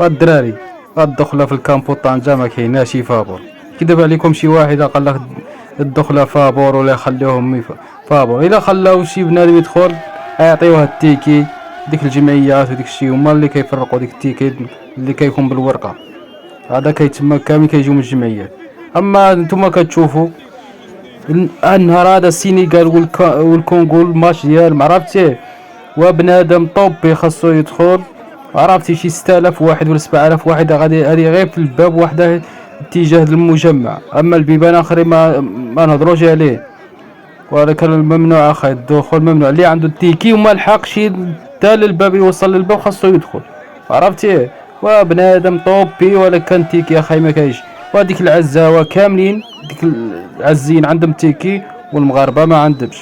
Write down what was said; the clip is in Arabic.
الدراري الدخله في الكامبو طنجة ما كايناش شي فابور. كذب عليكم شي واحد قال لك الدخله فابور ولا يخليوهم فابور. الا خلاو شي بنادم يدخل يعطيوه التيكي. ديك الجمعيات وديك الشيء هما اللي كيفرقوا ديك التيكي اللي كيكون بالورقه. هذا كيتم كامل كيجيو من الجمعيات. اما نتوما كتشوفوا النهار هذا السينيغال والكونغو الماتش ديال معرفتيه، وبنادم طوبي خاصو يدخل عرفتي شي 6000 واحد ولا 7000 واحد غادي هادي غير في الباب وحده اتجاه المجمع. اما البيبان اخرين ما نهضروش عليه. ولكن الممنوع اخي الدخول ممنوع. اللي عنده التيكي وما لحقش حتى للباب يوصل للباب خاصو يدخل عرفتي. وبنادم طوبي ولا كان تيكي اخي ما كاينش. وهذيك العزاوه كاملين ديك العزين عندهم تيكي والمغاربه ما عندهمش.